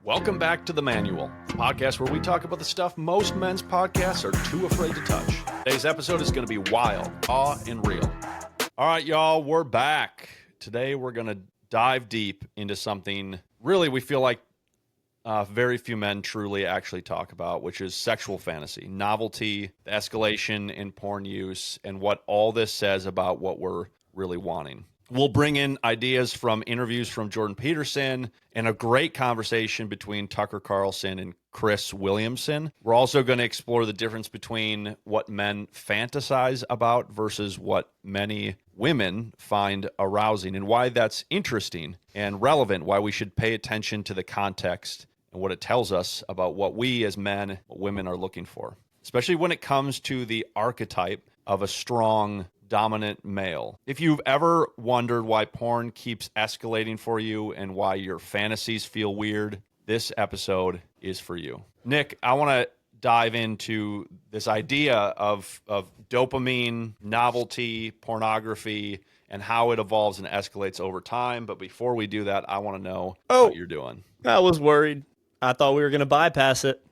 Welcome back to The Manual, a podcast where we talk about the stuff most men's podcasts are too afraid to touch. Today's episode is going to be wild, raw, and real. All right, y'all, we're back. Today we're going to dive deep into something really we feel like very few men truly actually talk about, which is sexual fantasy, novelty, the escalation in porn use, and what all this says about what we're really wanting. We'll bring in ideas from interviews from Jordan Peterson and a great conversation between Tucker Carlson and Chris Williamson. We're also going to explore the difference between what men fantasize about versus what many women find arousing and why that's interesting and relevant, why we should pay attention to the context and what it tells us about what we as men, what women are looking for, especially when it comes to the archetype of a strong, dominant male. If you've ever wondered why porn keeps escalating for you and why your fantasies feel weird, this episode is for you. Nick, I want to dive into this idea of dopamine, novelty, pornography, and how it evolves and escalates over time. But before we do that, I want to know what you're doing. I was worried. I thought we were going to bypass it.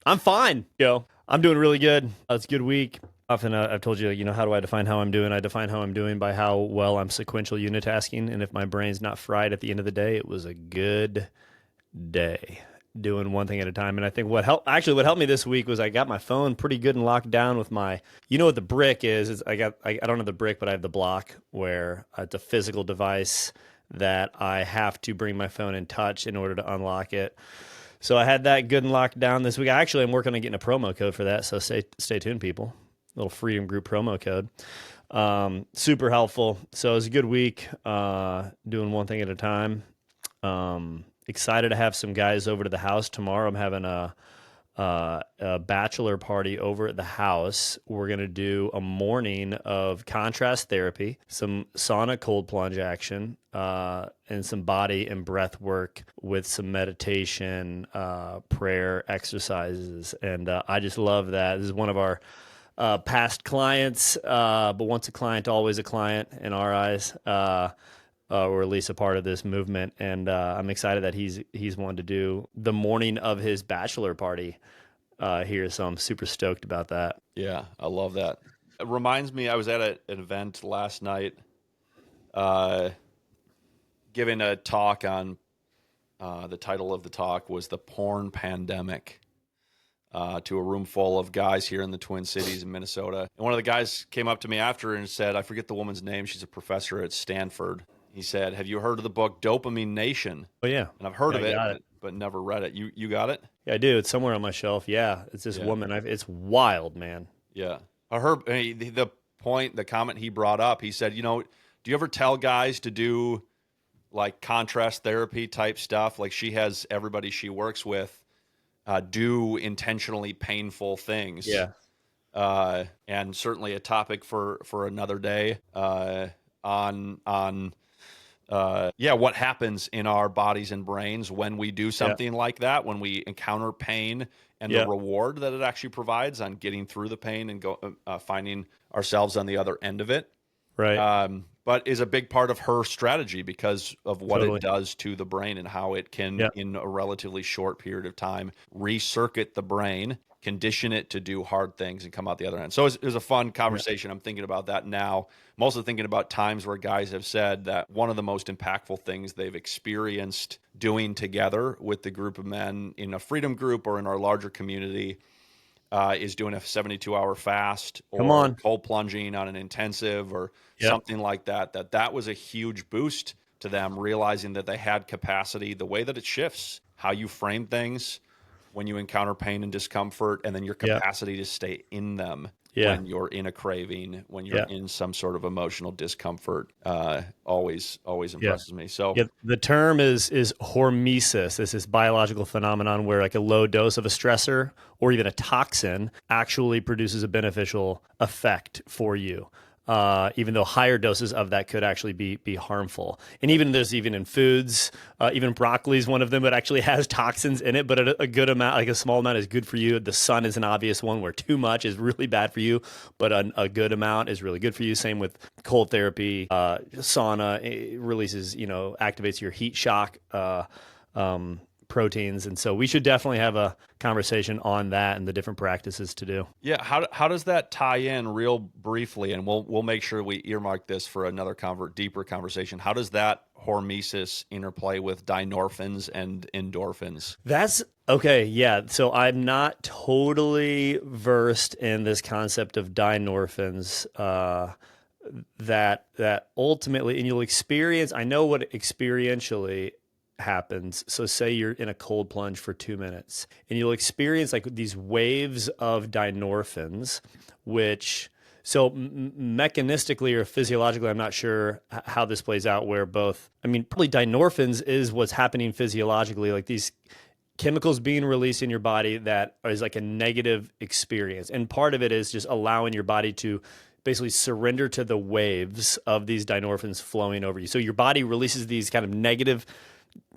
I'm fine, yo. I'm doing really good. It's a good week. Often I've told you, how do I define how I'm doing? I define how I'm doing by how well I'm sequential unitasking. And if my brain's not fried at the end of the day, it was a good day doing one thing at a time. And I think what helped me this week was I got my phone pretty good and locked down with my, what the brick is I don't have the brick, but I have the block where it's a physical device that I have to bring my phone in touch in order to unlock it. So I had that good and locked down this week. I'm working on getting a promo code for that. So stay tuned, people. Little Freedom Group promo code. Super helpful. So it was a good week, doing one thing at a time. Excited to have some guys over to the house tomorrow. I'm having a bachelor party over at the house. We're going to do a morning of contrast therapy, some sauna cold plunge action, and some body and breath work with some meditation, prayer exercises. And I just love that. This is one of our past clients, but once a client, always a client in our eyes, or at least a part of this movement. And I'm excited that he's wanted to do the morning of his bachelor party here. So I'm super stoked about that. Yeah, I love that. It reminds me, I was at an event last night, giving a talk on, the title of the talk was The Porn Pandemic. To a room full of guys here in the Twin Cities in Minnesota. And one of the guys came up to me after and said, I forget the woman's name. She's a professor at Stanford. He said, have you heard of the book Dopamine Nation? Oh, yeah. And I've heard of it, but never read it. You got it? Yeah, I do. It's somewhere on my shelf. Yeah, it's this woman. It's wild, man. Yeah. The comment he brought up, he said, do you ever tell guys to do like contrast therapy type stuff? Like she has everybody she works with do intentionally painful things. Yeah. And certainly a topic for another day, on what happens in our bodies and brains when we do something like that, when we encounter pain and the reward that it actually provides on getting through the pain and finding ourselves on the other end of it. Right. But is a big part of her strategy because of what it does to the brain and how it can, in a relatively short period of time, recircuit the brain, condition it to do hard things and come out the other end. So it was a fun conversation. I'm thinking about that now. I'm also thinking about times where guys have said that one of the most impactful things they've experienced doing together with the group of men in a freedom group or in our larger community is doing a 72-hour fast or cold plunging on an intensive or something like that. That was a huge boost to them, realizing that they had capacity, the way that it shifts, how you frame things when you encounter pain and discomfort, and then your capacity to stay in them when you're in a craving, when you're in some sort of emotional discomfort, always impresses me. So the term is hormesis. This is biological phenomenon where like a low dose of a stressor or even a toxin actually produces a beneficial effect for you. Even though higher doses of that could actually be harmful. And even in foods, even broccoli is one of them that actually has toxins in it, but a good amount, like a small amount is good for you. The sun is an obvious one where too much is really bad for you, but a good amount is really good for you. Same with cold therapy, sauna, it releases, activates your heat shock, proteins. And so we should definitely have a conversation on that and the different practices to do. Yeah, how does that tie in real briefly? And we'll make sure we earmark this for another deeper conversation. How does that hormesis interplay with dynorphins and endorphins? That's okay. Yeah. So I'm not totally versed in this concept of dynorphins. That ultimately, and you'll experience. I know what experientially happens. So say you're in a cold plunge for 2 minutes and you'll experience like these waves of dynorphins, which mechanistically or physiologically, I'm not sure how this plays out where probably dynorphins is what's happening physiologically, like these chemicals being released in your body that is like a negative experience. And part of it is just allowing your body to basically surrender to the waves of these dynorphins flowing over you. So your body releases these kind of negative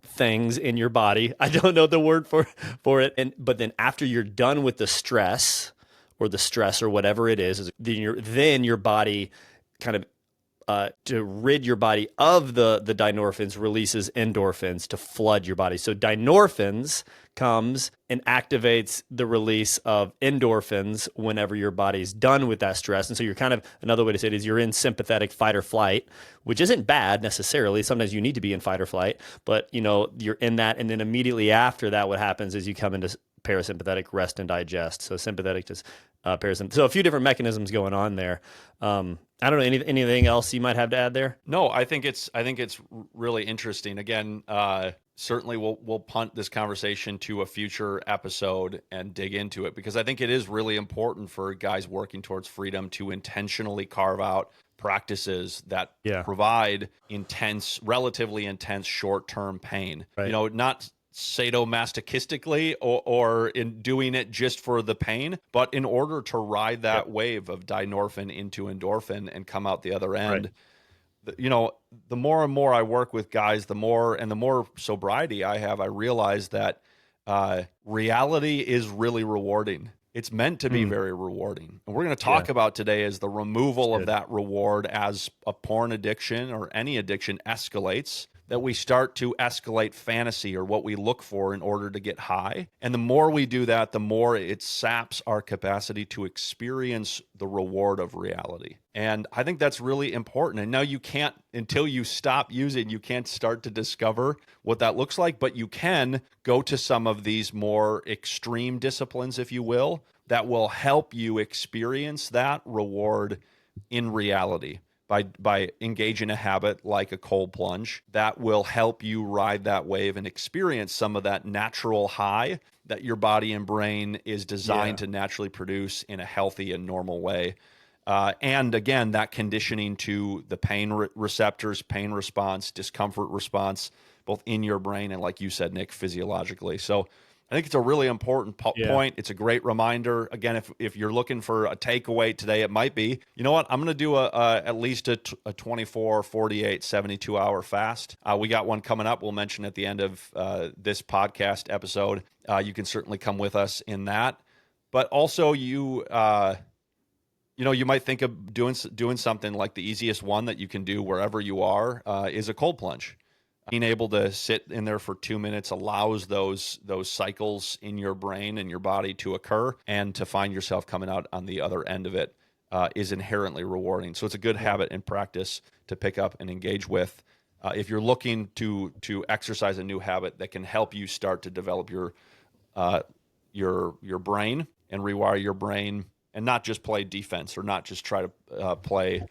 things in your body. I don't know the word for it. But then after you're done with the stress or whatever it is, then your body kind of to rid your body of the dynorphins releases endorphins to flood your body. So dynorphins comes and activates the release of endorphins whenever your body's done with that stress. And so you're kind of, another way to say it is you're in sympathetic fight or flight, which isn't bad necessarily. Sometimes you need to be in fight or flight, but you're in that. And then immediately after that, what happens is you come into parasympathetic rest and digest. So sympathetic to parasympathetic. So a few different mechanisms going on there. I don't know, anything else you might have to add there? No, I think it's really interesting. Again, certainly we'll punt this conversation to a future episode and dig into it, because I think it is really important for guys working towards freedom to intentionally carve out practices that provide relatively intense short-term pain. Right. Not sadomasochistically or in doing it just for the pain, but in order to ride that wave of dynorphin into endorphin and come out the other end. Right. The more and more I work with guys, the more sobriety I have, I realize that reality is really rewarding. It's meant to be very rewarding. And we're going to talk about today is the removal of that reward as a porn addiction or any addiction escalates, that we start to escalate fantasy or what we look for in order to get high. And the more we do that, the more it saps our capacity to experience the reward of reality. And I think that's really important. And now you can't, until you stop using, you can't start to discover what that looks like, but you can go to some of these more extreme disciplines, if you will, that will help you experience that reward in reality. By engaging a habit like a cold plunge, that will help you ride that wave and experience some of that natural high that your body and brain is designed to naturally produce in a healthy and normal way. And again, that conditioning to the pain receptors, pain response, discomfort response, both in your brain and, like you said, Nick, physiologically. So I think it's a really important point. It's a great reminder. Again, if you're looking for a takeaway today, it might be, you know what, I'm going to do at least a 24, 48, 72-hour fast. We got one coming up. We'll mention at the end of this podcast episode. You can certainly come with us in that. But also you might think of doing something like the easiest one that you can do wherever you are is a cold plunge. Being able to sit in there for 2 minutes allows those cycles in your brain and your body to occur, and to find yourself coming out on the other end of it is inherently rewarding. So it's a good habit and practice to pick up and engage with. If you're looking to exercise a new habit that can help you start to develop your brain and rewire your brain, and not just play defense or not just try to play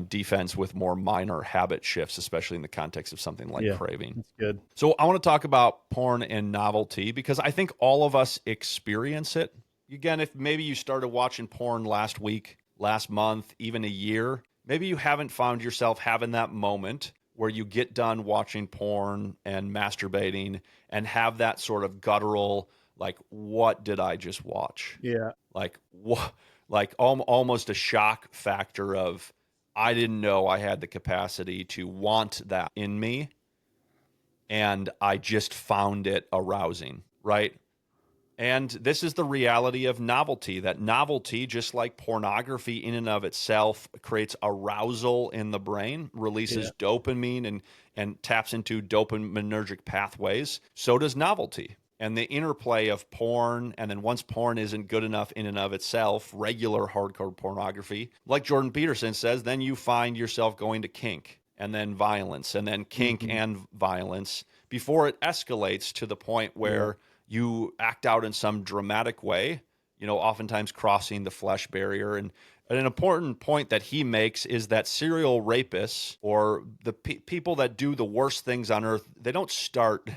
defense with more minor habit shifts, especially in the context of something like craving. That's good. So I want to talk about porn and novelty, because I think all of us experience it. Again, if maybe you started watching porn last week, last month, even a year, maybe you haven't found yourself having that moment where you get done watching porn and masturbating and have that sort of guttural, like, what did I just watch? Yeah. Like, what? Like almost a shock factor of, I didn't know I had the capacity to want that in me, and I just found it arousing, right? And this is the reality of novelty, that novelty, just like pornography in and of itself, creates arousal in the brain, releases dopamine and taps into dopaminergic pathways. So does novelty. And the interplay of porn, and then once porn isn't good enough in and of itself, regular hardcore pornography, like Jordan Peterson says, then you find yourself going to kink, and then violence, and then kink and violence, before it escalates to the point where you act out in some dramatic way, oftentimes crossing the flesh barrier. And an important point that he makes is that serial rapists, or the people that do the worst things on earth, they don't start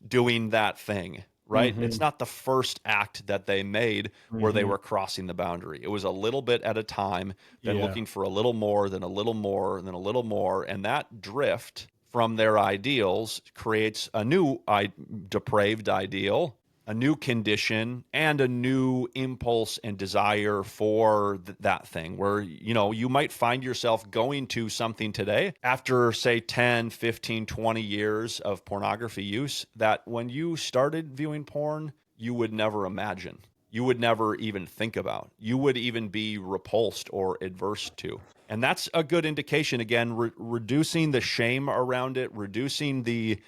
doing that thing, right? It's not the first act that they made where they were crossing the boundary. It was a little bit at a time, then looking for a little more, then a little more, and then a little more. And that drift from their ideals creates a new depraved ideal, a new condition, and a new impulse and desire for that thing, where you might find yourself going to something today after, say, 10, 15, 20 years of pornography use, that when you started viewing porn, you would never imagine, you would never even think about, you would even be repulsed or adverse to. And that's a good indication, again, reducing the shame around it, reducing the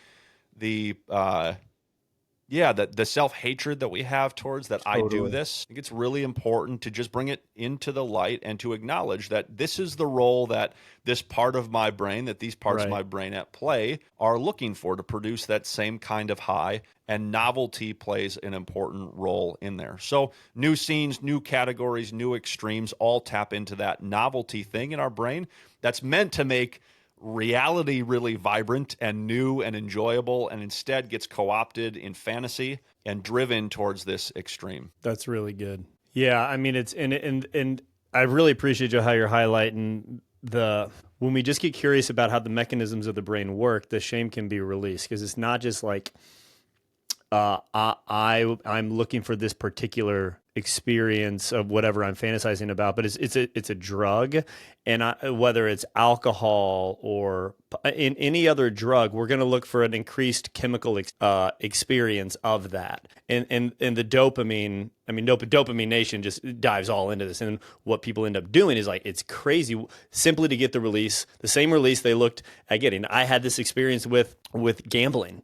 self-hatred that we have towards that. Totally. I do this. I think it's really important to just bring it into the light and to acknowledge that this is the role that this part of my brain, that these parts of my brain at play are looking for to produce that same kind of high, and novelty plays an important role in there. So new scenes, new categories, new extremes all tap into that novelty thing in our brain that's meant to make reality really vibrant and new and enjoyable, and instead gets co-opted in fantasy and driven towards this extreme. That's really good. Yeah, I mean, it's and I really appreciate how you're highlighting when we just get curious about how the mechanisms of the brain work, the shame can be released, because it's not just like I'm looking for this particular experience of whatever I'm fantasizing about, but it's a drug, and whether it's alcohol or in any other drug, we're going to look for an increased chemical experience of that, and the dopamine. I mean, Dopamine Nation just dives all into this, and what people end up doing is like, it's crazy, simply to get the same release they looked at getting. I had this experience with gambling.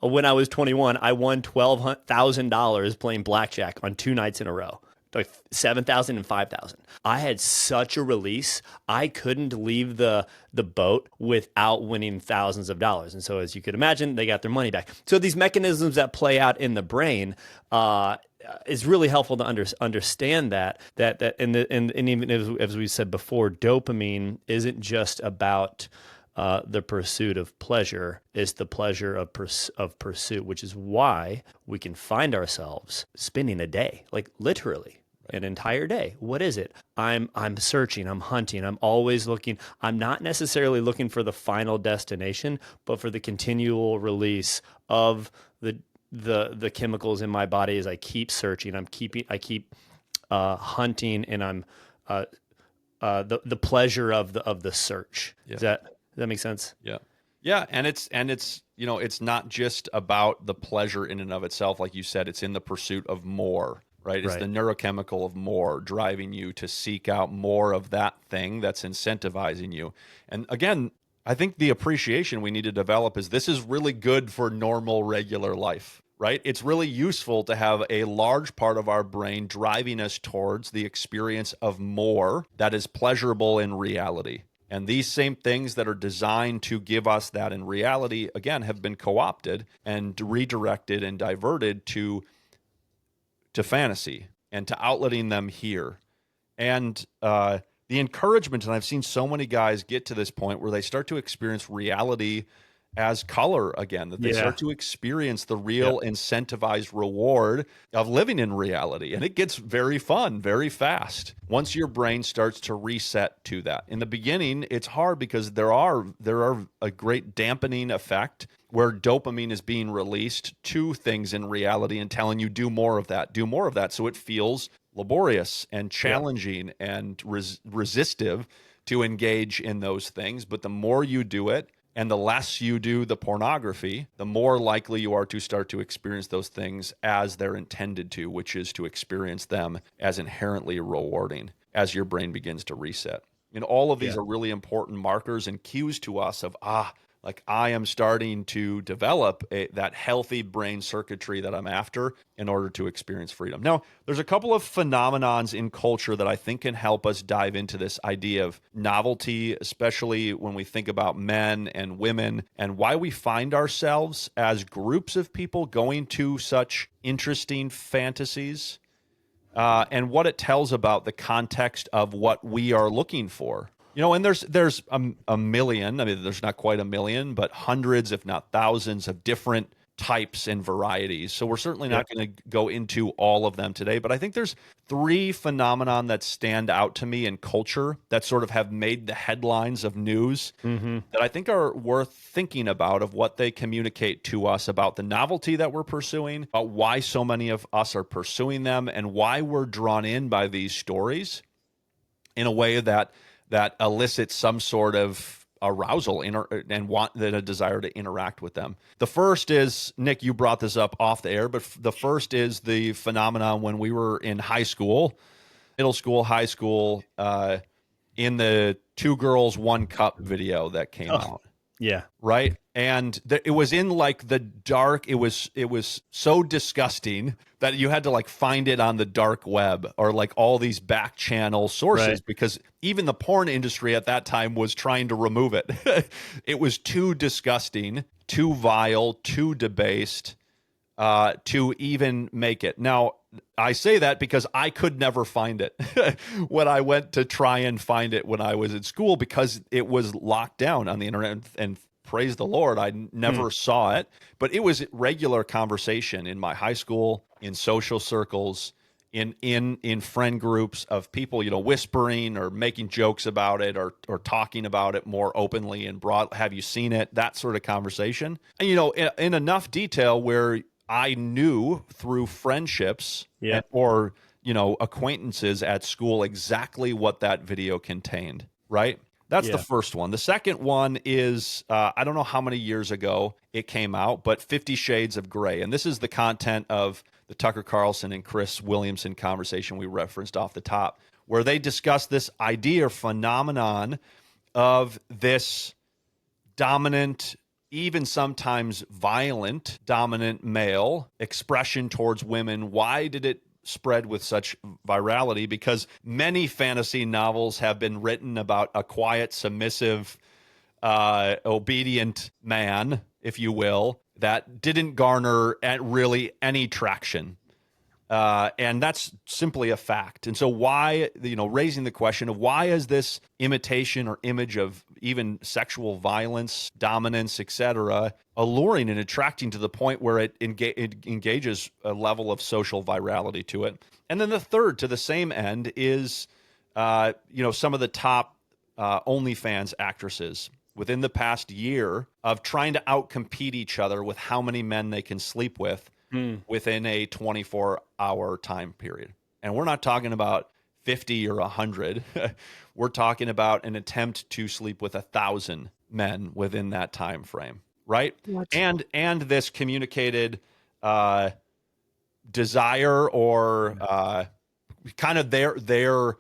When I was 21, I won $12,000 playing blackjack on 2 nights in a row, like 7,000 and 5,000. I had such a release. I couldn't leave the boat without winning thousands of dollars. And so, as you could imagine, they got their money back. So these mechanisms that play out in the brain is really helpful to understand that and even as we said before, dopamine isn't just about the pursuit of pleasure, is the pleasure of pursuit, which is why we can find ourselves spending a day, like literally an entire day. What is it? I'm searching, I'm hunting, I'm always looking. I'm not necessarily looking for the final destination, but for the continual release of the chemicals in my body as I keep searching. I keep hunting, and I'm the pleasure of the search. Yeah. Does that make sense? Yeah, and it's it's not just about the pleasure in and of itself, like you said. It's in the pursuit of more, right? It's the neurochemical of more driving you to seek out more of that thing that's incentivizing you. And again, I think the appreciation we need to develop is this is really good for normal, regular life, right? It's really useful to have a large part of our brain driving us towards the experience of more that is pleasurable in reality. And these same things that are designed to give us that in reality, again, have been co-opted and redirected and diverted to fantasy and to outletting them here. And the encouragement, and I've seen so many guys get to this point where they start to experience reality as color again, that they start to experience the real incentivized reward of living in reality. And it gets very fun, very fast, once your brain starts to reset to that. In the beginning, it's hard because there are a great dampening effect where dopamine is being released to things in reality and telling you do more of that. So it feels laborious and challenging and resistive to engage in those things. But the more you do it, And the less you do the pornography, the more likely you are to start to experience those things as they're intended to, which is to experience them as inherently rewarding as your brain begins to reset. And all of these are really important markers and cues to us of, like I am starting to develop that healthy brain circuitry that I'm after in order to experience freedom. Now, there's a couple of phenomenons in culture that I think can help us dive into this idea of novelty, especially when we think about men and women and why we find ourselves as groups of people going to such interesting fantasies, and what it tells about the context of what we are looking for. And there's a million, I mean, there's not quite a million, but hundreds, if not thousands of different types and varieties. So we're certainly not going to go into all of them today, but I think there's three phenomenon that stand out to me in culture that sort of have made the headlines of news that I think are worth thinking about, of what they communicate to us about the novelty that we're pursuing, about why so many of us are pursuing them, and why we're drawn in by these stories in a way that elicits some sort of arousal and a desire to interact with them. The first is, Nick, you brought this up off the air, but the first is the phenomenon when we were in high school, middle school, high school, in the Two Girls, One Cup video that came out. Yeah. Right. And it was in like the dark. It was so disgusting that you had to like find it on the dark web or like all these back channel sources, because even the porn industry at that time was trying to remove it. It was too disgusting, too vile, too debased to even make it. Now, I say that because I could never find it when I went to try and find it when I was in school, because it was locked down on the internet, and praise the Lord, I never saw it. But it was regular conversation in my high school, in social circles, in friend groups of people, whispering or making jokes about it, or talking about it more openly and broad. Have you seen it? That sort of conversation. And, in enough detail where I knew through friendships or, acquaintances at school exactly what that video contained, right? That's the first one. The second one is, I don't know how many years ago it came out, but 50 Shades of Grey. And this is the content of the Tucker Carlson and Chris Williamson conversation we referenced off the top, where they discuss this idea or phenomenon of this dominant, even sometimes violent, dominant male expression towards women. Why did it spread with such virality? Because many fantasy novels have been written about a quiet, submissive, obedient man, if you will, that didn't garner really any traction. And that's simply a fact. And so why, raising the question of why is this imitation or image of even sexual violence, dominance, etc., alluring and attracting to the point where it engages a level of social virality to it? And then the third, to the same end, is, some of the top OnlyFans actresses within the past year of trying to outcompete each other with how many men they can sleep with within a 24-hour time period. And we're not talking about 50 or 100. We're talking about an attempt to sleep with 1,000 men within that time frame, right? What? And this communicated desire or kind of their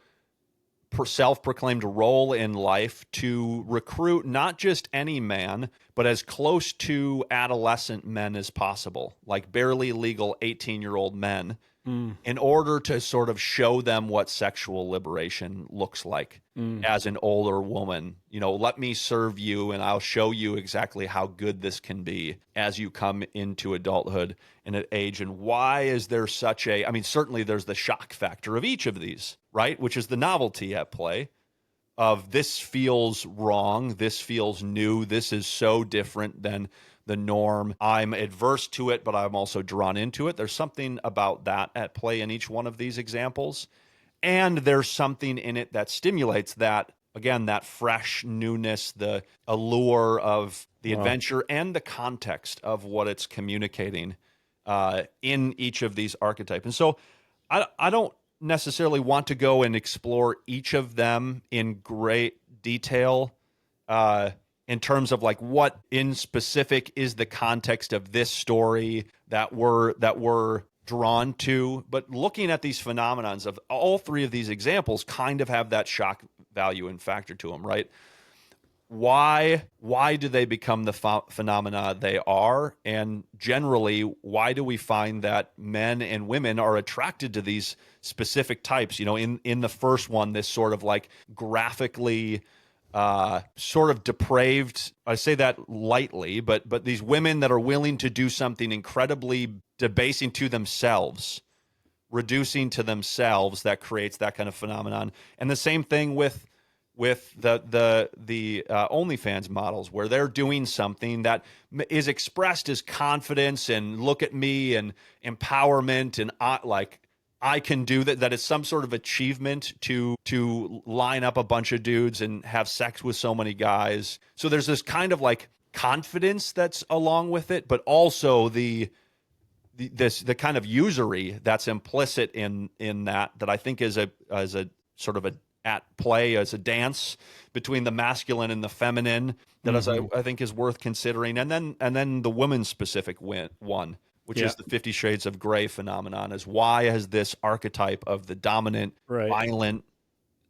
self-proclaimed role in life to recruit not just any man, but as close to adolescent men as possible, like barely legal 18-year-old men, in order to sort of show them what sexual liberation looks like as an older woman. Let me serve you and I'll show you exactly how good this can be as you come into adulthood and at age. And why is there such certainly there's the shock factor of each of these, right? Which is the novelty at play of this feels wrong, this feels new, this is so different than the norm. I'm adverse to it, but I'm also drawn into it. There's something about that at play in each one of these examples. And there's something in it that stimulates that, again, that fresh newness, the allure of the adventure and the context of what it's communicating in each of these archetypes. And so I don't necessarily want to go and explore each of them in great detail in terms of like what in specific is the context of this story that we're drawn to. But looking at these phenomenons of all three of these examples kind of have that shock value and factor to them, right? Why do they become the phenomena they are? And generally, why do we find that men and women are attracted to these specific types? You know, in the first one, this sort of like graphically sort of depraved, I say that lightly, but these women that are willing to do something incredibly debasing to themselves, reducing to themselves, that creates that kind of phenomenon. And the same thing with the OnlyFans models, where they're doing something that is expressed as confidence and look at me and empowerment and I can do that. That is some sort of achievement to line up a bunch of dudes and have sex with so many guys. So there's this kind of like confidence that's along with it, but also the kind of usury that's implicit in that I think is a sort of a at play, as a dance between the masculine and the feminine that I think is worth considering. And then the woman specific one, which is the 50 Shades of Grey phenomenon, is why has this archetype of the dominant, violent,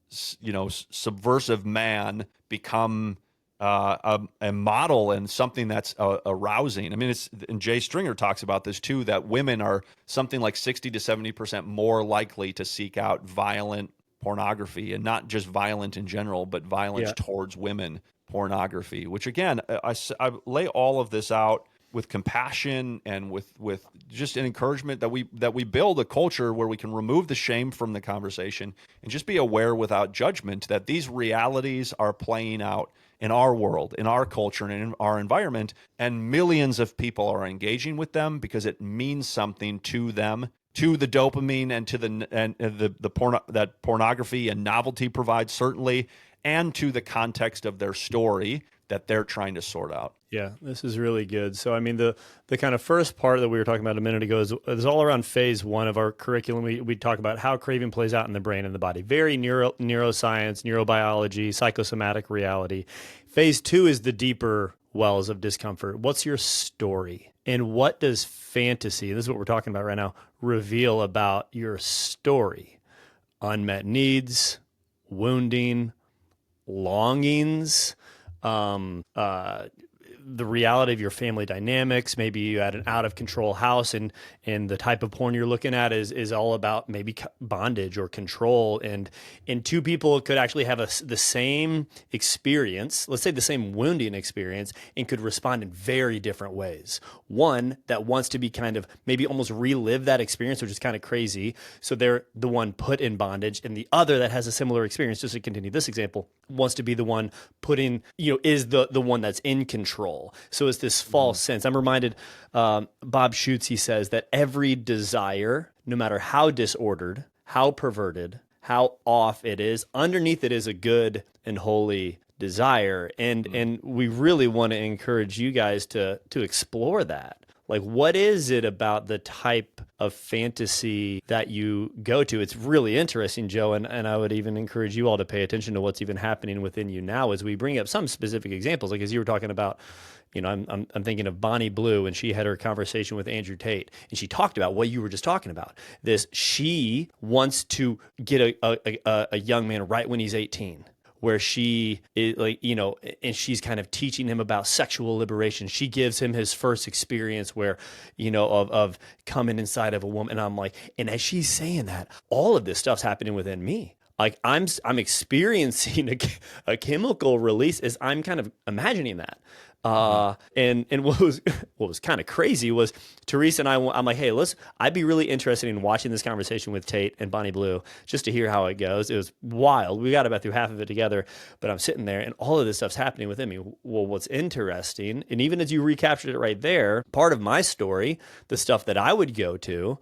subversive man become a model and something that's arousing. I mean, and Jay Stringer talks about this too, that women are something like 60 to 70% more likely to seek out violent pornography, and not just violent in general, but violence towards women pornography, which again, I lay all of this out with compassion and with just an encouragement that we build a culture where we can remove the shame from the conversation and just be aware without judgment that these realities are playing out in our world, in our culture, and in our environment, and millions of people are engaging with them because it means something to them, to the dopamine and to the pornography and novelty provides, certainly, and to the context of their story that they're trying to sort out. Yeah, this is really good. So, I mean, the kind of first part that we were talking about a minute ago is all around phase one of our curriculum. We talk about how craving plays out in the brain and the body. Very neuroscience, neurobiology, psychosomatic reality. Phase two is the deeper wells of discomfort. What's your story? And what does fantasy, this is what we're talking about right now, reveal about your story? Unmet needs, wounding, longings, the reality of your family dynamics. Maybe you had an out of control house and the type of porn you're looking at is all about maybe bondage or control. And two people could actually have the same experience, let's say the same wounding experience, and could respond in very different ways. One that wants to be kind of maybe almost relive that experience, which is kind of crazy. So they're the one put in bondage, and the other that has a similar experience, just to continue this example, wants to be the one put in, is the one that's in control. So it's this false sense. I'm reminded, Bob Schutz, he says that every desire, no matter how disordered, how perverted, how off it is, underneath it is a good and holy desire. And we really want to encourage you guys to explore that. Like, what is it about the type of fantasy that you go to? It's really interesting, Joe, and I would even encourage you all to pay attention to what's even happening within you now as we bring up some specific examples. Like, as you were talking about, I'm thinking of Bonnie Blue, and she had her conversation with Andrew Tate, and she talked about what you were just talking about. She wants to get a young man right when he's 18. Where she is and she's kind of teaching him about sexual liberation. She gives him his first experience where, of coming inside of a woman. And I'm like, and as she's saying that, all of this stuff's happening within me. Like I'm experiencing a chemical release as I'm kind of imagining that. And what was kind of crazy was Teresa and I'm like, hey, I'd be really interested in watching this conversation with Tate and Bonnie Blue just to hear how it goes. It was wild. We got about through half of it together, but I'm sitting there and all of this stuff's happening within me. Well, what's interesting, and even as you recaptured it right there, part of my story, the stuff that I would go to,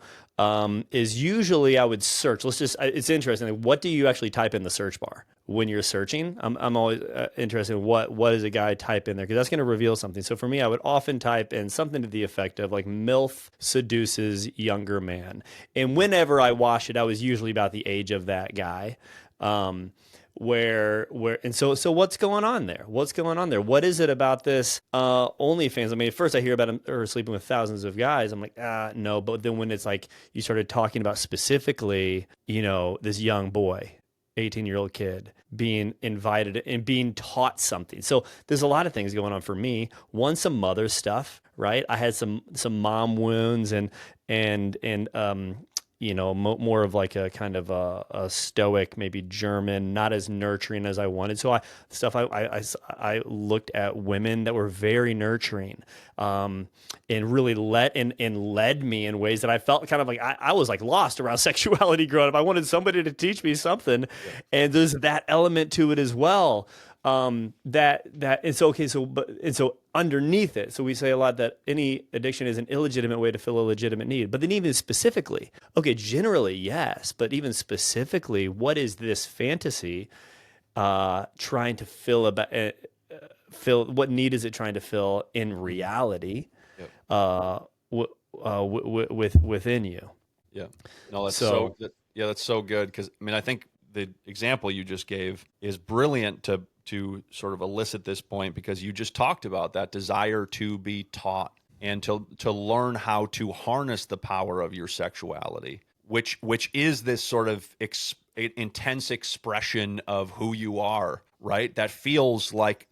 is usually I would search. It's interesting. Like, what do you actually type in the search bar when you're searching? I'm always interested in what does a guy type in there, because that's going to reveal something. So for me, I would often type in something to the effect of like MILF seduces younger man. And whenever I watched it, I was usually about the age of that guy. and so what's going on there? What's going on there? What is it about this OnlyFans? I mean, at first I hear about her sleeping with thousands of guys. I'm like, no. But then when it's like you started talking about specifically, this young boy, 18-year-old kid being invited and being taught something. So there's a lot of things going on for me. One, some mother stuff, right? I had some mom wounds and more of like a kind of a stoic, maybe German, not as nurturing as I wanted. So I looked at women that were very nurturing, and really led me in ways that I felt kind of like I was like lost around sexuality growing up. I wanted somebody to teach me something, and there's that element to it as well. So underneath it, so we say a lot that any addiction is an illegitimate way to fill a legitimate need. But then even specifically, okay, generally, yes, but even specifically, what is this fantasy trying to fill what need is it trying to fill in reality within you? Yeah. No, that's so good. Yeah, that's so good. Because I mean, I think the example you just gave is brilliant to sort of elicit this point, because you just talked about that desire to be taught and to learn how to harness the power of your sexuality, which is this sort of intense expression of who you are, right? That feels like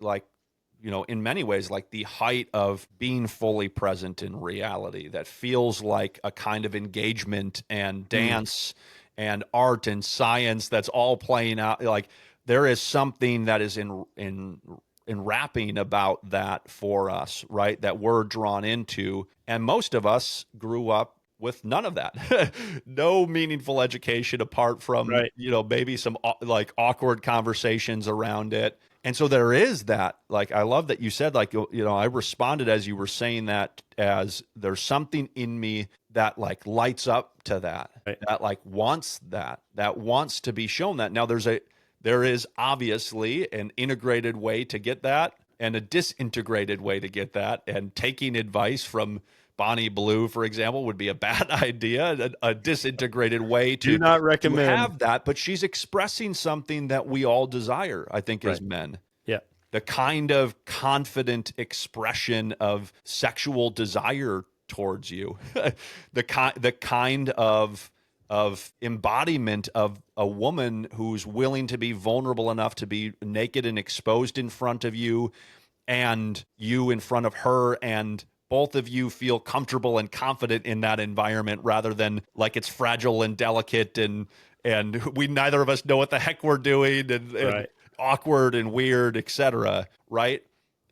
in many ways like the height of being fully present in reality. That feels like a kind of engagement and dance and art and science that's all playing out. Like there is something that is enwrapping about that for us, right? That we're drawn into. And most of us grew up with none of that. No meaningful education apart from, maybe some like awkward conversations around it. And so there is that, like, I love that you said, like, I responded as you were saying that, as there's something in me that like lights up to that, that like wants that wants to be shown that. Now there is obviously an integrated way to get that and a disintegrated way to get that. And taking advice from Bonnie Blue, for example, would be a bad idea. A disintegrated way to do not recommend to have that, but she's expressing something that we all desire, I think, as men. Yeah. The kind of confident expression of sexual desire towards you, the kind of embodiment of a woman who's willing to be vulnerable enough to be naked and exposed in front of you, and you in front of her, and both of you feel comfortable and confident in that environment, rather than like it's fragile and delicate and we neither of us know what the heck we're doing and awkward and weird, etc. Right?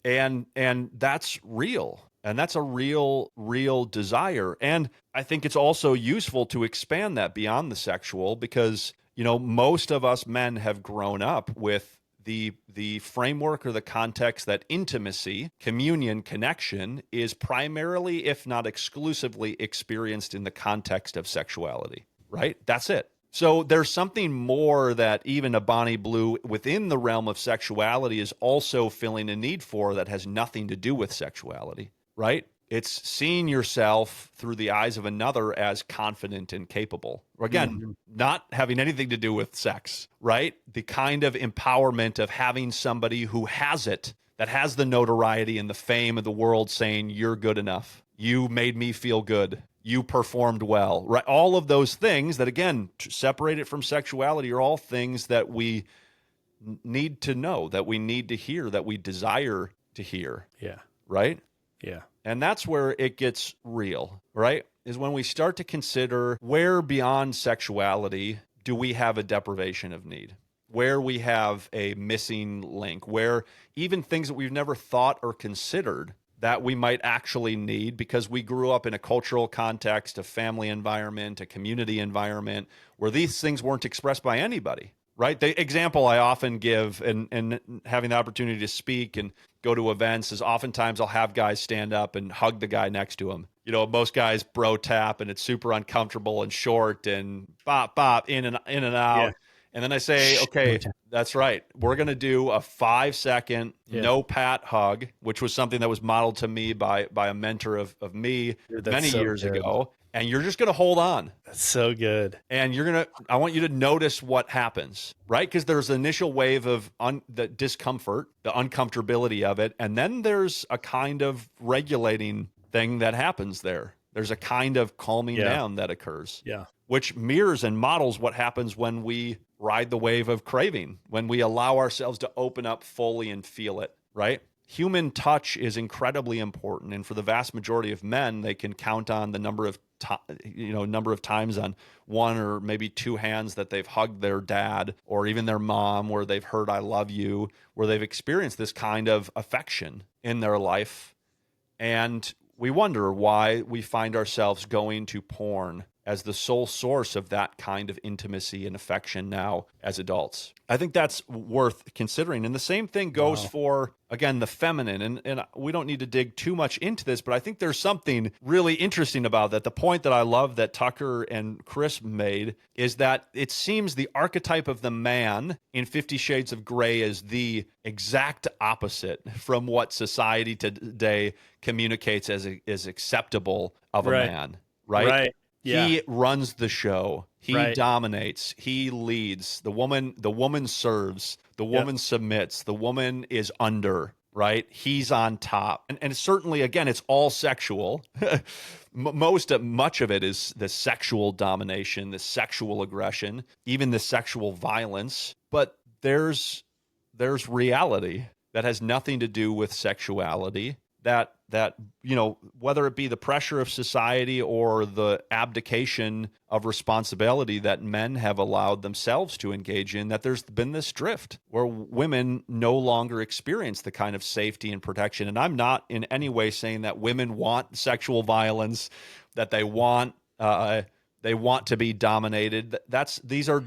And that's real. And that's a real desire. And I think it's also useful to expand that beyond the sexual, because, most of us men have grown up with the framework or the context that intimacy, communion, connection is primarily, if not exclusively, experienced in the context of sexuality, right? That's it. So there's something more that even a Bonnie Blue within the realm of sexuality is also filling a need for, that has nothing to do with sexuality, right? It's seeing yourself through the eyes of another as confident and capable. Again, not having anything to do with sex, right? The kind of empowerment of having somebody who has it, that has the notoriety and the fame of the world saying, you're good enough. You made me feel good. You performed well, right? All of those things that, again, separate it from sexuality, are all things that we need to know, that we need to hear, that we desire to hear. Yeah. Right? Yeah. And that's where it gets real, right? Is when we start to consider where beyond sexuality do we have a deprivation of need, where we have a missing link, where even things that we've never thought or considered that we might actually need because we grew up in a cultural context, a family environment, a community environment where these things weren't expressed by anybody, right? The example I often give, and having the opportunity to speak and go to events, is oftentimes I'll have guys stand up and hug the guy next to him. Most guys bro tap and it's super uncomfortable and short and bop, bop, in and out. Yeah. And then I say, okay, that's right. We're going to do a 5-second no pat hug, which was something that was modeled to me by a mentor of me many years ago. And you're just going to hold on. That's so good. And I want you to notice what happens, right? Because there's an initial wave of the discomfort, the uncomfortability of it. And then there's a kind of regulating thing that happens there. There's a kind of calming down that occurs, which mirrors and models what happens when we ride the wave of craving, when we allow ourselves to open up fully and feel it, right? Human touch is incredibly important. And for the vast majority of men, they can count on the number of times on one or maybe two hands that they've hugged their dad or even their mom, where they've heard "I love you," where they've experienced this kind of affection in their life. And we wonder why we find ourselves going to porn as the sole source of that kind of intimacy and affection now as adults. I think that's worth considering. And the same thing goes for, again, the feminine. And we don't need to dig too much into this, but I think there's something really interesting about that. The point that I love that Tucker and Chris made is that it seems the archetype of the man in 50 Shades of Grey is the exact opposite from what society today communicates as acceptable of a man, right? Yeah. He runs the show. He dominates. He leads. The woman serves. The woman submits. The woman is under, right? He's on top. And certainly, again, it's all sexual. Much of it is the sexual domination, the sexual aggression, even the sexual violence. But there's reality that has nothing to do with sexuality. That whether it be the pressure of society or the abdication of responsibility that men have allowed themselves to engage in, that there's been this drift where women no longer experience the kind of safety and protection. And I'm not in any way saying that women want sexual violence, that they want to be dominated. These are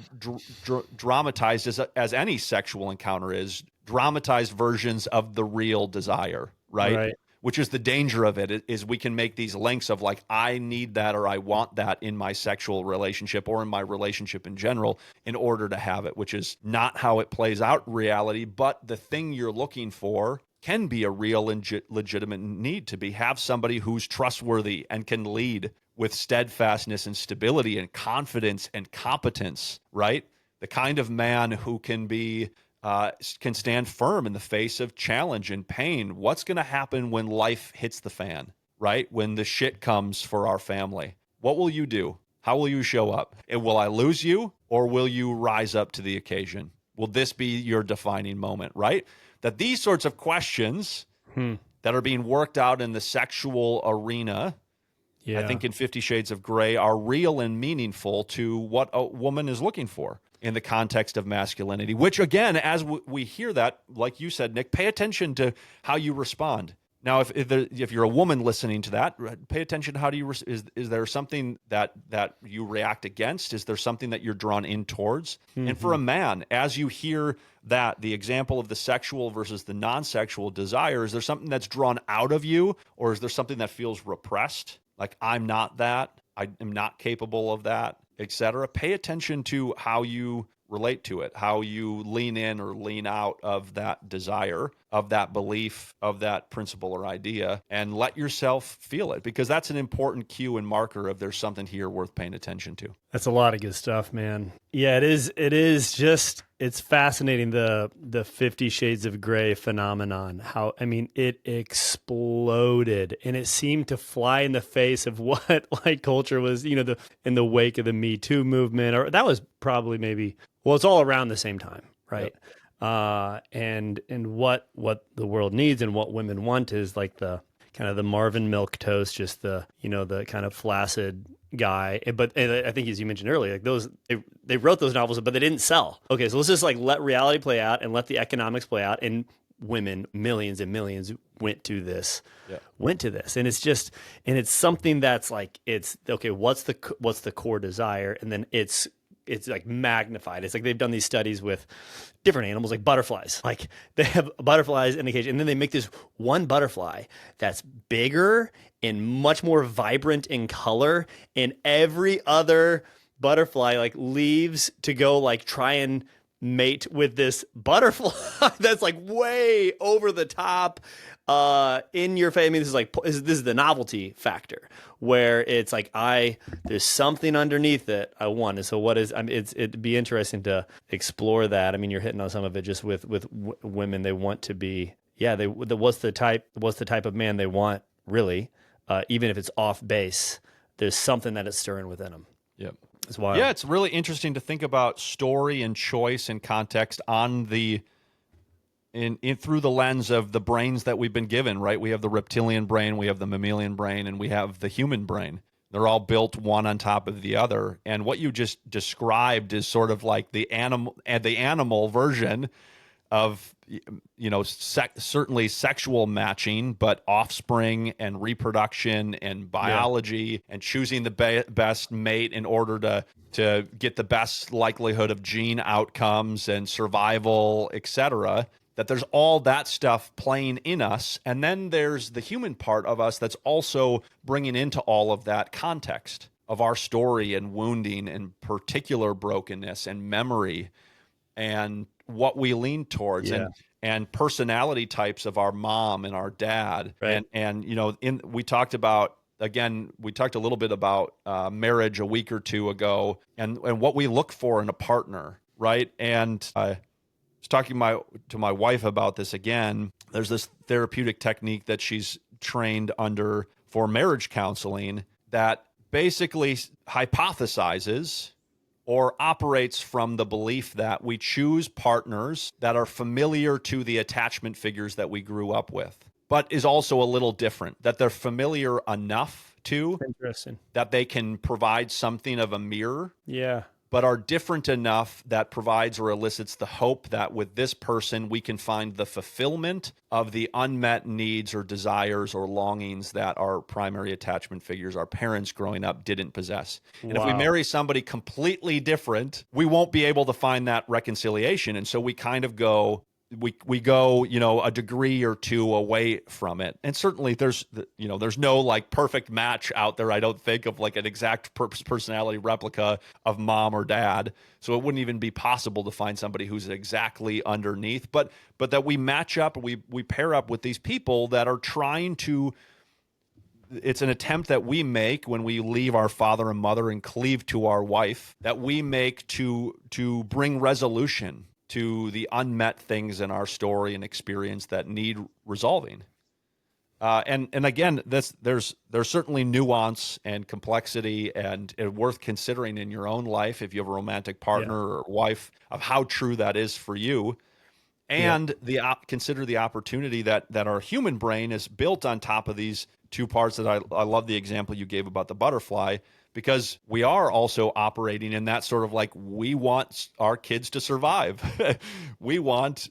dramatized as any sexual encounter is, dramatized versions of the real desire, right? Which is the danger of it, is we can make these links of like, I need that or I want that in my sexual relationship or in my relationship in general in order to have it, which is not how it plays out in reality. But the thing you're looking for can be a real and legitimate need to have somebody who's trustworthy and can lead with steadfastness and stability and confidence and competence, right? The kind of man who can stand firm in the face of challenge and pain. What's going to happen when life hits the fan, right? When the shit comes for our family? What will you do? How will you show up? And will I lose you, or will you rise up to the occasion? Will this be your defining moment, right? That these sorts of questions that are being worked out in the sexual arena, I think in 50 Shades of Grey, are real and meaningful to what a woman is looking for in the context of masculinity, which again, as we hear that, like you said, Nick, pay attention to how you respond. Now, if you're a woman listening to that, pay attention to how do you, is there something that you react against? Is there something that you're drawn in towards? And for a man, as you hear that, the example of the sexual versus the non-sexual desire, is there something that's drawn out of you, or is there something that feels repressed? Like, I'm not that, I am not capable of that, etc. Pay attention to how you relate to it, how you lean in or lean out of that desire, of that belief, of that principle or idea, and let yourself feel it, because that's an important cue and marker of there's something here worth paying attention to. That's a lot of good stuff, man. Yeah, it is just, it's fascinating, the 50 Shades of Grey phenomenon. How, I mean, it exploded, and it seemed to fly in the face of what like culture was, in the wake of the Me Too movement, or that was probably it's all around the same time, right? Yep. And what the world needs and what women want is like the kind of the Marvin milquetoast, just the kind of flaccid guy. But I think, as you mentioned earlier, like those, they wrote those novels, but they didn't sell. Okay, so let's just like let reality play out and let the economics play out. And women, millions and millions, went to this, and it's something that's like, it's okay. What's the core desire, and then it's like magnified. It's like they've done these studies with different animals, like butterflies. Like they have butterflies in a cage, and then they make this one butterfly that's bigger and much more vibrant in color, and every other butterfly like leaves to go like try and mate with this butterfly that's like way over the top in your face. I mean, this is the novelty factor where it's like there's something underneath it I want. And so what is, I mean, it'd be interesting to explore that. I mean, you're hitting on some of it just with women. They want to be, what's the type of man they want really, even if it's off base, there's something that is stirring within them. Yep. It's wild. Yeah, it's really interesting to think about story and choice and context on in through the lens of the brains that we've been given, right? We have the reptilian brain, we have the mammalian brain, and we have the human brain. They're all built one on top of the other. And what you just described is sort of like the animal version of, certainly sexual matching, but offspring and reproduction and biology and choosing the best mate in order to get the best likelihood of gene outcomes and survival, etc. That there's all that stuff playing in us. And then there's the human part of us that's also bringing into all of that context of our story and wounding and particular brokenness and memory and what we lean towards and personality types of our mom and our dad. Right. And we talked a little bit about marriage a week or two ago and what we look for in a partner, right? And I was talking to my wife about this again. There's this therapeutic technique that she's trained under for marriage counseling that basically hypothesizes or operates from the belief that we choose partners that are familiar to the attachment figures that we grew up with, but is also a little different, that they're familiar enough to Interesting. that they can provide something of a mirror. Yeah. But are different enough that provides or elicits the hope that with this person, we can find the fulfillment of the unmet needs or desires or longings that our primary attachment figures, our parents growing up, didn't possess. And if we marry somebody completely different, we won't be able to find that reconciliation. And so we kind of go, we go, a degree or two away from it. And certainly there's no like perfect match out there. I don't think of like an exact personality replica of mom or dad. So it wouldn't even be possible to find somebody who's exactly underneath, but that we match up, we pair up with these people that are trying to, it's an attempt that we make when we leave our father and mother and cleave to our wife, that we make to bring resolution to the unmet things in our story and experience that need resolving. And again, there's certainly nuance and complexity and worth considering in your own life if you have a romantic partner or wife of how true that is for you. And consider the opportunity that our human brain is built on top of these two parts that I love the example you gave about the butterfly, because we are also operating in that sort of like, we want our kids to survive. we want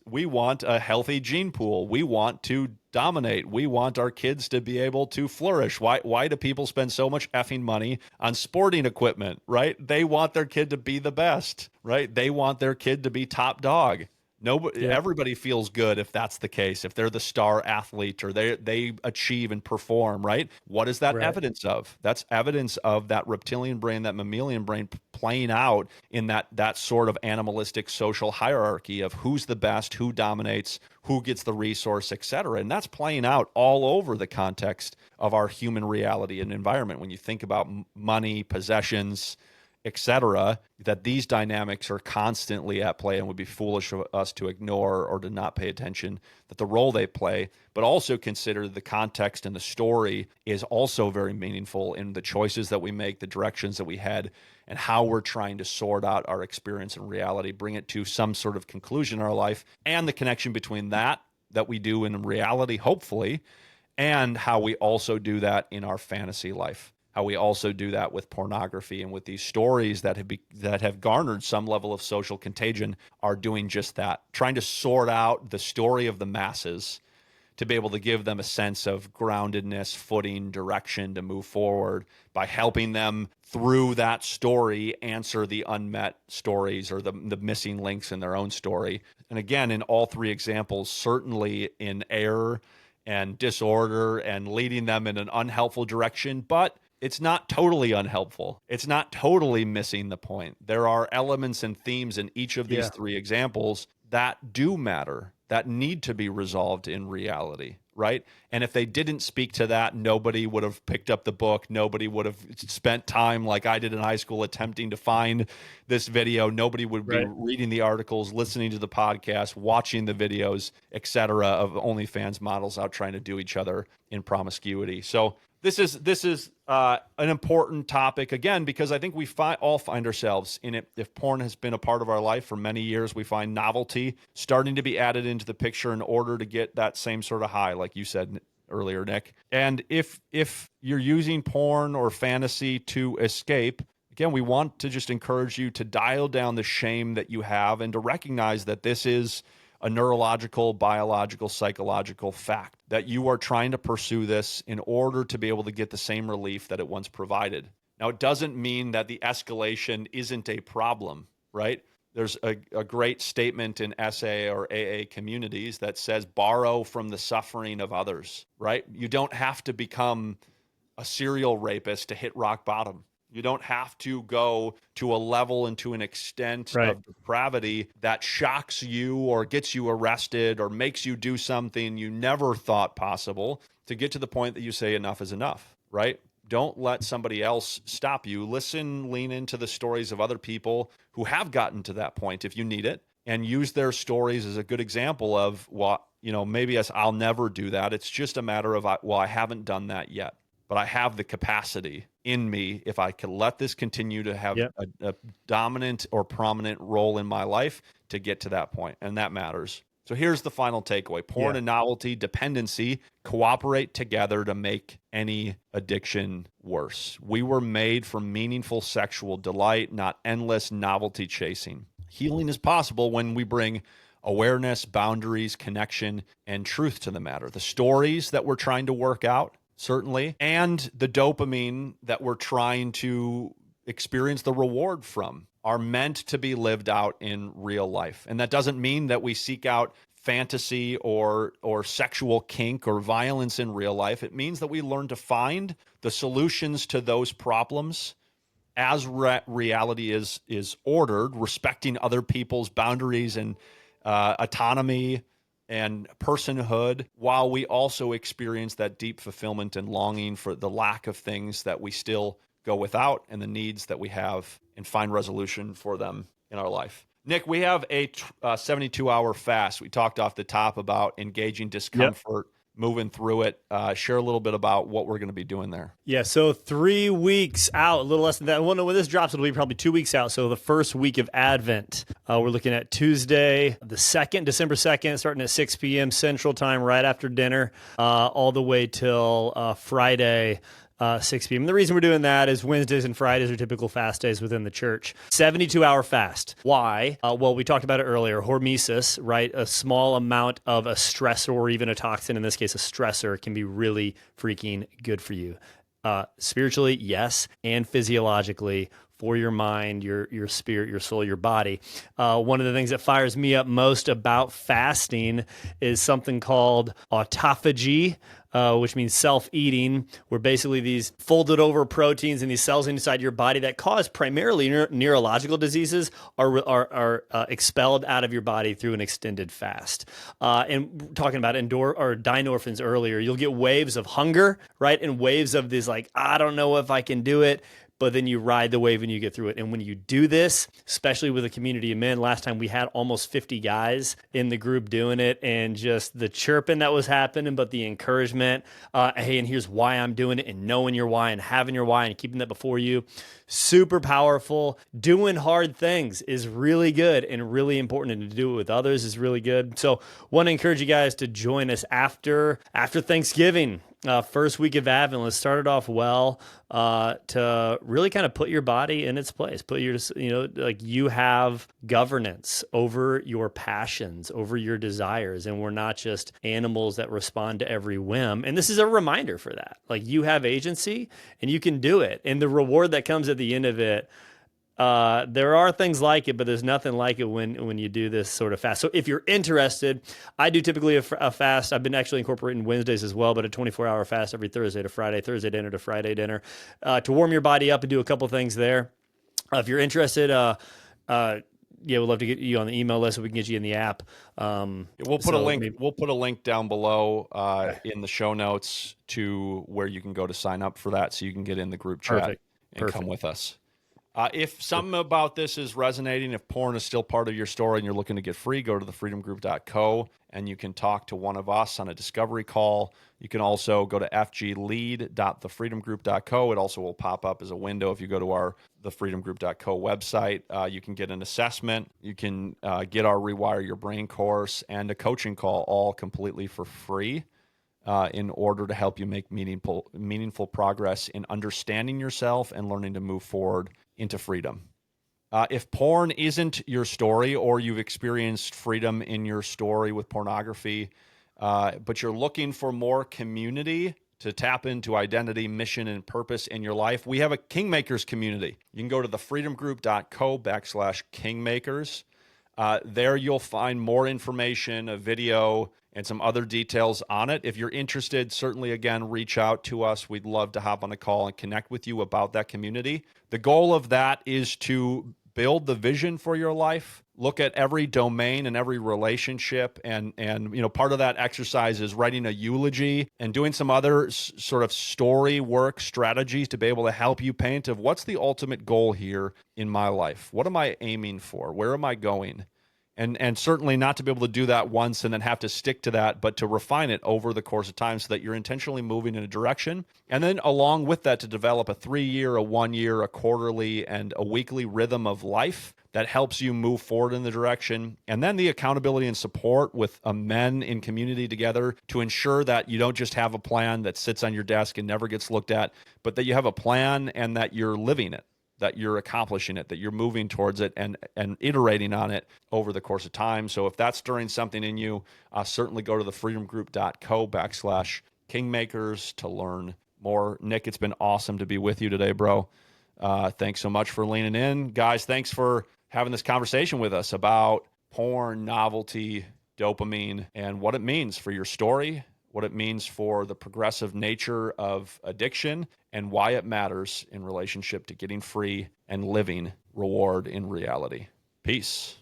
a healthy gene pool. We want to dominate. We want our kids to be able to flourish. Why do people spend so much effing money on sporting equipment, right? They want their kid to be the best, right? They want their kid to be top dog. Everybody feels good if that's the case, if they're the star athlete or they achieve and perform, right? What is that evidence of? That's evidence of that reptilian brain, that mammalian brain playing out in that sort of animalistic social hierarchy of who's the best, who dominates, who gets the resource, et cetera. And that's playing out all over the context of our human reality and environment. When you think about money, possessions, etc., that these dynamics are constantly at play and would be foolish of us to ignore or to not pay attention that the role they play, but also consider the context and the story is also very meaningful in the choices that we make, the directions that we head, and how we're trying to sort out our experience and reality, bring it to some sort of conclusion in our life, and the connection between that we do in reality, hopefully, and how we also do that in our fantasy life. How we also do that with pornography and with these stories that have garnered some level of social contagion are doing just that, trying to sort out the story of the masses to be able to give them a sense of groundedness, footing, direction to move forward by helping them through that story answer the unmet stories or the missing links in their own story. And again, in all three examples, certainly in error and disorder and leading them in an unhelpful direction, but it's not totally unhelpful. It's not totally missing the point. There are elements and themes in each of these three examples that do matter, that need to be resolved in reality, right? And if they didn't speak to that, nobody would have picked up the book. Nobody would have spent time like I did in high school attempting to find this video. Nobody would be reading the articles, listening to the podcast, watching the videos, etc. of OnlyFans models out trying to do each other in promiscuity. So this is an important topic, again, because I think we all find ourselves in it. If porn has been a part of our life for many years, we find novelty starting to be added into the picture in order to get that same sort of high, like you said earlier, Nick. And if you're using porn or fantasy to escape, again, we want to just encourage you to dial down the shame that you have and to recognize that this is a neurological, biological, psychological fact, that you are trying to pursue this in order to be able to get the same relief that it once provided. Now, it doesn't mean that the escalation isn't a problem, right? There's a great statement in SA or AA communities that says, borrow from the suffering of others, right? You don't have to become a serial rapist to hit rock bottom. You don't have to go to a level and to an extent of depravity that shocks you or gets you arrested or makes you do something you never thought possible to get to the point that you say enough is enough, right? Don't let somebody else stop you. Listen, lean into the stories of other people who have gotten to that point if you need it, and use their stories as a good example of what, maybe I'll never do that. It's just a matter of, I haven't done that yet, but I have the capacity in me, if I can let this continue to have a dominant or prominent role in my life, to get to that point. And that matters. So here's the final takeaway. Porn and novelty dependency cooperate together to make any addiction worse. We were made for meaningful sexual delight, not endless novelty chasing. Healing is possible when we bring awareness, boundaries, connection, and truth to the matter. The stories that we're trying to work out, certainly, and the dopamine that we're trying to experience the reward from are meant to be lived out in real life. And that doesn't mean that we seek out fantasy or sexual kink or violence in real life. It means that we learn to find the solutions to those problems as reality is ordered, respecting other people's boundaries and autonomy and personhood, while we also experience that deep fulfillment and longing for the lack of things that we still go without and the needs that we have, and find resolution for them in our life. Nick, we have a 72-hour fast. We talked off the top about engaging discomfort, moving through it. Share a little bit about what we're going to be doing there. Yeah, so 3 weeks out, a little less than that. Well, no, when this drops, it'll be probably 2 weeks out. So the first week of Advent, we're looking at Tuesday, the 2nd, December 2nd, starting at 6 p.m. Central Time, right after dinner, all the way till Friday, 6 p.m. And the reason we're doing that is Wednesdays and Fridays are typical fast days within the church. 72-hour fast. Why? Well, we talked about it earlier. Hormesis, right? A small amount of a stressor or even a toxin, in this case a stressor, can be really freaking good for you. Spiritually, yes, and physiologically, for your mind, your spirit, your soul, your body. One of the things that fires me up most about fasting is something called autophagy, which means self-eating, where basically these folded over proteins in these cells inside your body that cause primarily neurological diseases are expelled out of your body through an extended fast. And talking about dynorphins earlier, you'll get waves of hunger, right? And waves of this like, I don't know if I can do it. But then you ride the wave and you get through it. And when you do this, especially with a community of men, last time we had almost 50 guys in the group doing it, and just the chirping that was happening, but the encouragement, hey, and here's why I'm doing it, and knowing your why and having your why and keeping that before you. Super powerful. Doing hard things is really good and really important, and to do it with others is really good. So want to encourage you guys to join us after Thanksgiving. First week of Advent, let's start it off well, to really kind of put your body in its place. Put your, like you have governance over your passions, over your desires, and we're not just animals that respond to every whim. And this is a reminder for that. Like you have agency and you can do it. And the reward that comes at the end of it, There are things like it, but there's nothing like it when you do this sort of fast. So if you're interested, I do typically a fast. I've been actually incorporating Wednesdays as well, but a 24-hour fast every Thursday to Friday, Thursday dinner to Friday dinner, to warm your body up and do a couple things there. If you're interested, we'd love to get you on the email list so we can get you in the app. We'll put a link. We'll put a link down below in the show notes to where you can go to sign up for that, so you can get in the group chat and come with us. If something about this is resonating, if porn is still part of your story and you're looking to get free, go to thefreedomgroup.co and you can talk to one of us on a discovery call. You can also go to fglead.thefreedomgroup.co. It also will pop up as a window if you go to our thefreedomgroup.co website. You can get an assessment. You can get our Rewire Your Brain course and a coaching call, all completely for free. In order to help you make meaningful progress in understanding yourself and learning to move forward into freedom. If porn isn't your story, or you've experienced freedom in your story with pornography, but you're looking for more community to tap into identity, mission, and purpose in your life, we have a Kingmakers community. You can go to thefreedomgroup.co/Kingmakers. There you'll find more information, a video, and some other details on it. If you're interested, certainly, again, reach out to us. We'd love to hop on a call and connect with you about that community. The goal of that is to build the vision for your life, look at every domain and every relationship, and part of that exercise is writing a eulogy and doing some other sort of story work strategies to be able to help you paint of what's the ultimate goal here in my life. What am I aiming for? Where am I going? And certainly not to be able to do that once and then have to stick to that, but to refine it over the course of time so that you're intentionally moving in a direction. And then along with that, to develop a 3-year, a 1-year, a quarterly, and a weekly rhythm of life that helps you move forward in the direction. And then the accountability and support with men in community together to ensure that you don't just have a plan that sits on your desk and never gets looked at, but that you have a plan and that you're living it, that you're accomplishing it, that you're moving towards it and iterating on it over the course of time. So if that's stirring something in you, certainly go to thefreedomgroup.co/Kingmakers to learn more. Nick, it's been awesome to be with you today, bro. Thanks so much for leaning in. Guys, thanks for having this conversation with us about porn, novelty, dopamine, and what it means for your story, what it means for the progressive nature of addiction, and why it matters in relationship to getting free and living reward in reality. Peace.